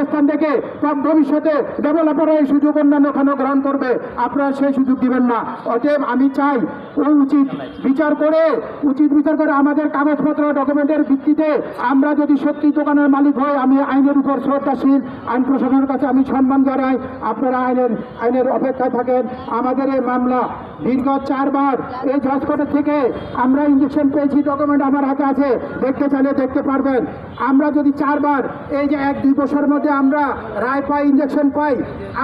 অবস্থান থেকে ভবিষ্যতে ডেভেলপাররা এই সুযোগ অন্যান্য ওখানে গ্রহণ করবে, আপনারা সেই সুযোগ দিবেন না। অতএব আমি চাই ওই উচিত বিচার করে আমাদের কাগজপত্র ডকুমেন্টের ভিত্তিতে আমরা যদি সত্যি দোকানের মালিক হই, আমি আইনের উপর শ্রদ্ধাশীল, আইন প্রশাসনের কাছে আমি সম্মান জানাই, আপনারা আইনের অপেক্ষায় থাকেন। আমাদের এই মামলা দীর্ঘ 4 বার এই জজ কোর্টের থেকে আমরা ইঞ্জেকশন পেয়েছি, ডকুমেন্ট আমার হাতে আছে, দেখতে চাইলে দেখতে পারবেন। আমরা যদি 4 বার এই যে 1-2 বছরের মধ্যে আমরা রায় পাই, ইঞ্জেকশন পাই,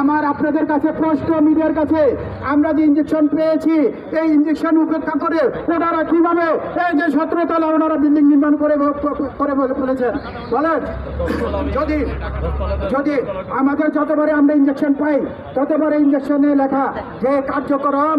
আমার আপনাদের কাছে প্রশ্ন, মিডিয়ার কাছে, আমরা যে ইঞ্জেকশন পেয়েছি এই ইঞ্জেকশন উপেক্ষা করে ওনারা কিভাবে এই যে 17 তলা ওনারা বিল্ডিং নির্মাণ করে ফেলেছেন বলেন। যদি আমাদের যতবারে আমরা ইঞ্জেকশন পাই ততবারে ইঞ্জেকশনে লেখা যে কার্যক্রম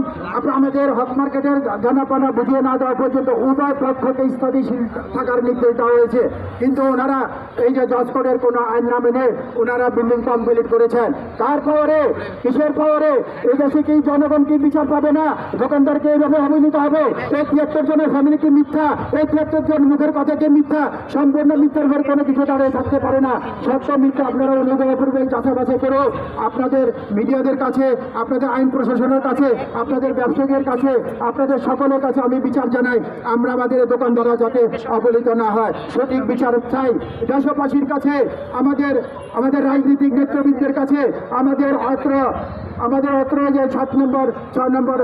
আমাদের হক মার্কেটের জানাপানা বুঝিয়ে না দেওয়া পর্যন্ত উভয় পক্ষকে স্থিতিশীল থাকার নির্দেশ দেওয়া হয়েছে, কিন্তু ওনারা এই যে জজ কোর্টের কোনো আইন না মেনে ওনারা বিল্ডিং কমপ্লিট করেছেন। তারপরে কিসের পরে এই দেশে কি জনগণ কি বিচার পাবে না? দোকানদারকে এইভাবে অবহেলিত হবে? এই 73 জনের ফ্যামিলি কি মিথ্যা? এই 73 জন মুখের কথা কি মিথ্যা? সম্পূর্ণ মিথ্যার ঘর কোনো কিছু দাঁড়িয়ে থাকতে পারে না। সত্য মিথ্যা আপনারা অনুগ্রহ করবেন, যাচাই বাছাই করে আপনাদের মিডিয়াদের কাছে, আপনাদের আইন প্রশাসনের কাছে, আপনাদের ব্যবসায়ীদের কাছে, আপনাদের সকলের কাছে আমি বিচার জানাই। আমরা আমাদের দোকানদাররা যাতে অবহেলিত না হয়, সঠিক বিচার চাই। দেশবাসীর কাছে, আমাদের রাজনৈতিক নেতৃবৃন্দের কাছে, আমাদের অত্র যে 6 নম্বর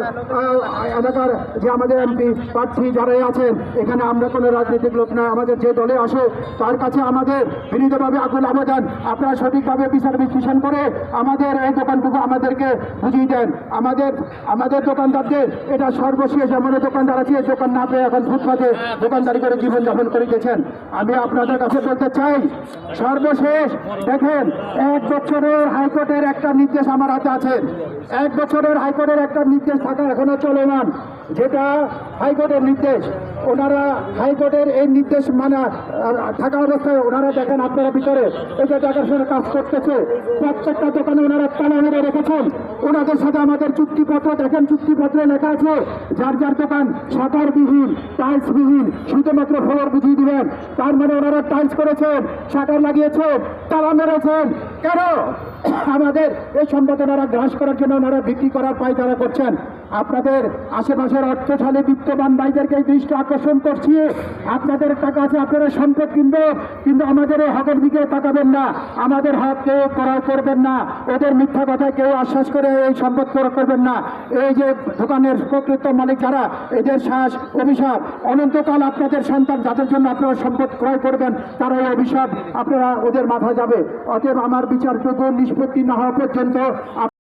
এলাকার যে আমাদের এমপি প্রার্থী যারাই আছেন, এখানে আমরা কোনো রাজনৈতিক লোক না, আমাদের যে দলে আসে তার কাছে আমাদের বিনীতভাবে আকুল আবেদন, আপনারা সঠিকভাবে বিচার বিশ্লেষণ করে আমাদের এই দোকানটুকু আমাদেরকে বুঝিয়ে দেন। আমাদের দোকানদারদের এটা সর্বশেষ এমন দোকানদার আছে দোকান না পেয়ে এখন ফুটপাতে দোকানদারি করে জীবনযাপন করিতেছেন। আমি আপনাদের কাছে বলতে চাই, সর্বশেষ দেখেন 1 বছরের হাইকোর্টের একটা নির্দেশ আমার হাতে আছে। 1 বছরের হাইকোর্টের একটা নির্দেশ থাকা এখনো চলমান, যেটা হাইকোর্টের নির্দেশ। ওনারা হাইকোর্টের এই নির্দেশ মানা থাকা অবস্থায় ওনারা দেখেন আপনারা ভিতরে এই যে দেখাশোনা কাজ করতেছে, প্রত্যেকটা দোকানে ওনারা তালা মেরে রেখেছেন। ওনাদের সাথে আমাদের চুক্তিপত্র দেখেন, চুক্তিপত্রে লেখা আছে যার দোকান শাটারবিহীন, টাইলসবিহীন, শুধুমাত্র ফ্লোর বুঝিয়ে দিবেন। তার মানে ওনারা টাইলস করেছেন, শাটার লাগিয়েছেন, তালা মেরেছেন। কেন? আমাদের এই সম্পদ ওনারা গ্রাস করার জন্য ওনারা বিক্রি করার পায়তারা করছেন। আপনাদের আশেপাশের অর্থশালী বিত্তবান ভাইদেরকে দৃষ্টি আকর্ষণ করছি, আপনাদের টাকা আছে, আপনারা সম্পদ কিনবে, কিন্তু আমাদের এই হকের দিকে তাকাবেন না, আমাদের হক কেউ ক্রয় করবেন না, ওদের মিথ্যা কথায় কেউ আশ্বাস করে এই সম্পদ ক্রয় করবেন না। এই যে দোকানের প্রকৃত মালিক যারা, এদের শ্বাস অভিশাপ অনন্তকাল আপনাদের সন্তান যাদের জন্য আপনারা সম্পদ ক্রয় করবেন তারা এই অভিশাপ আপনারা ওদের মাথায় যাবে। অতএব আমার বিচারযোগ্য নিষ্পত্তি না হওয়া পর্যন্ত